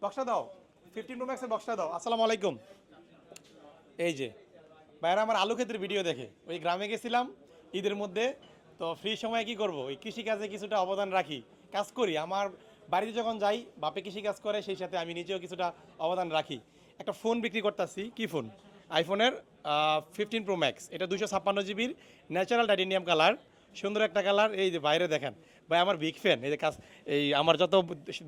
বক্সটা দাও 15 প্রো ম্যাক্সের বক্সটা দাও। আসসালামু আলাইকুম। এই যে ভাইরা আমার আলু ক্ষেতের ভিডিও দেখে, ওই গ্রামে গেছিলাম ঈদের মধ্যে, তো ফ্রি সময়ে কি করব, ওই কৃষিকাজে কিছুটা অবদান রাখি, কাজ করি। আমার বাড়িতে যখন যাই বাপে কৃষি কাজ করে, সেই সাথে আমি নিজেও কিছুটা অবদান রাখি। একটা ফোন বিক্রি করতেছি, কি ফোন, আইফোনের 15 প্রো ম্যাক্স। এটা 256 জিবির ন্যাচারাল টাইটেনিয়াম কালার, সুন্দর একটা কালার। এই যে বাইরে দেখেন ভাই, আমার বিগ ফ্যান। এই যে কাজ, এই আমার যত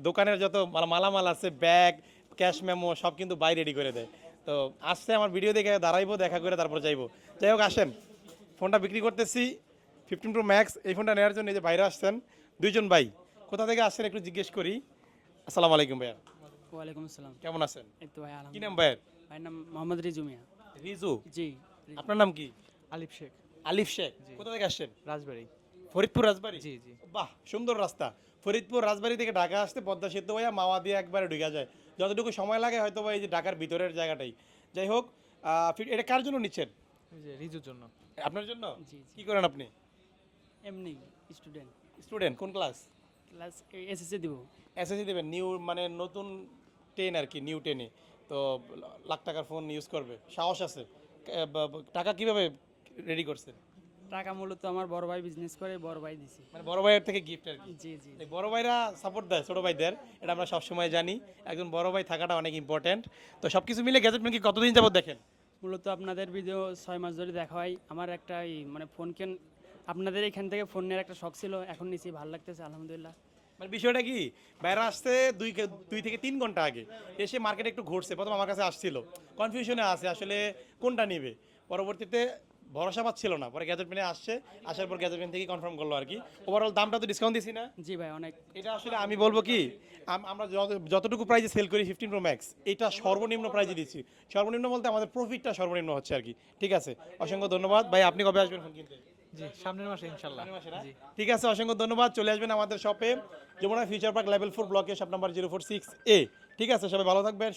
দোকানের যত মালামাল আছে, ব্যাগ, ক্যাশ মেমো সব কিন্তু বাইরে রেডি করে দেয়। তো আসছে আমার ভিডিও দেখে দাঁড়াইবো, দেখা করে তারপর যাইবো। যাই হোক আসেন, ফোনটা বিক্রি করতেছি 15 প্রো ম্যাক্স। এই ফোনটা নেওয়ার জন্য এই যে বাইরে আসছেন দুইজন ভাই, কোথা থেকে আসছেন একটু জিজ্ঞেস করি। আসসালামু আলাইকুম ভাইয়া। ওয়ালাইকুম আসসালাম। কেমন আছেন? এই তো ভাই কি নাম আলহামদুলিল্লাহ। ভাইয়ের? ভাইয়ের নাম মোহাম্মদ রিজু মিয়া। রিজু। জি। আপনার নাম কি? আলিফ শেখ। আলিফ শেখ। কোথা থেকে আসছেন? রাজবাড়ী। ফরিদপুর রাজবাড়ী। জি জি। বাহ, সুন্দর রাস্তা। ফরিদপুর রাজবাড়ী থেকে ঢাকা আসতে পদ্মা সেতু ভাইয়া মাওয়া দিয়ে একবারে ঢুকা যায়, যতটুকু সময় লাগে হয়তো বা এই যে ঢাকার ভিতরের জায়গাটাই। যাই হোক, এটা কার জন্য নিচ্ছেন? ওই যে রিজুর জন্য। আপনার জন্য? জি জি। কি করেন আপনি? এমনি স্টুডেন্ট। স্টুডেন্ট, কোন ক্লাস? ক্লাস এসএসসি দিব। এসএসসি দেবেন, নিউ মানে নতুন 10 আর কি, নিউ 10-এ। তো লাখ টাকার ফোন ইউজ করবে, সাহস আছে? টাকা কিভাবে রেডি করছেন? টাকা মূলত আমার বড় ভাই বিজনেস করে, বড় ভাই দিছি। মানে বড় ভাইয়ের থেকে গিফট আর কি। জি জি। এই বড় ভাইরা সাপোর্ট দেয় ছোট ভাইদের, এটা আমরা সবসময় জানি। একজন বড় ভাই থাকাটা অনেক ইম্পর্ট্যান্ট। তো সব কিছু মিলে গ্যাজেট কি কতদিন যাবত দেখেন? মূলত আপনাদের ভিডিও 6 মাস ধরে দেখা হয়। আমার একটা মানে ফোন আপনাদের এখান থেকে ফোন নেওয়ার একটা শখ ছিল, এখন নিছি, ভালো লাগতেছে আলহামদুলিল্লাহ। মানে বিষয়টা কি, বাইরে আসতে দুই থেকে 3 ঘন্টা আগে এসে মার্কেটে একটু ঘুরছে, প্রথম আমার কাছে আসছিল, কনফিউশনে আছে আসলে কোনটা নিবে। পরবর্তীতে ভরসা পাচ্ছিল না, পরে গ্যাজেট পেনে আসছে, আসার পর গ্যাজেট পেন থেকে কনফার্ম করলো আর কি। ওভারঅল দামটা তো ডিসকাউন্ট দিছি না? জি ভাই অনেক। এটা আসলে আমি বলবো কি, আমরা যতটুকু প্রাইজে সেল করি 15 প্রো ম্যাক্স, এটা সর্বনিম্ন প্রাইজে দিচ্ছি। সর্বনিম্ন বলতে আমাদের প্রফিটটা সর্বনিম্ন হচ্ছে আর কি। ঠিক আছে, অসংখ্য ধন্যবাদ ভাই। আপনি কবে আসবেন ফোন কিনতে? জি সামনের মাসে ইনশাল্লাহ। সামনের মাসে না? জি। ঠিক আছে, অসংখ্য ধন্যবাদ। চলে আসবেন আমাদের শপে, যমুনা ফিউচার পার্ক লেভেল 4 ব্লকে, শপ নাম্বার 046A। ঠিক আছে, সবাই ভালো থাকবেন।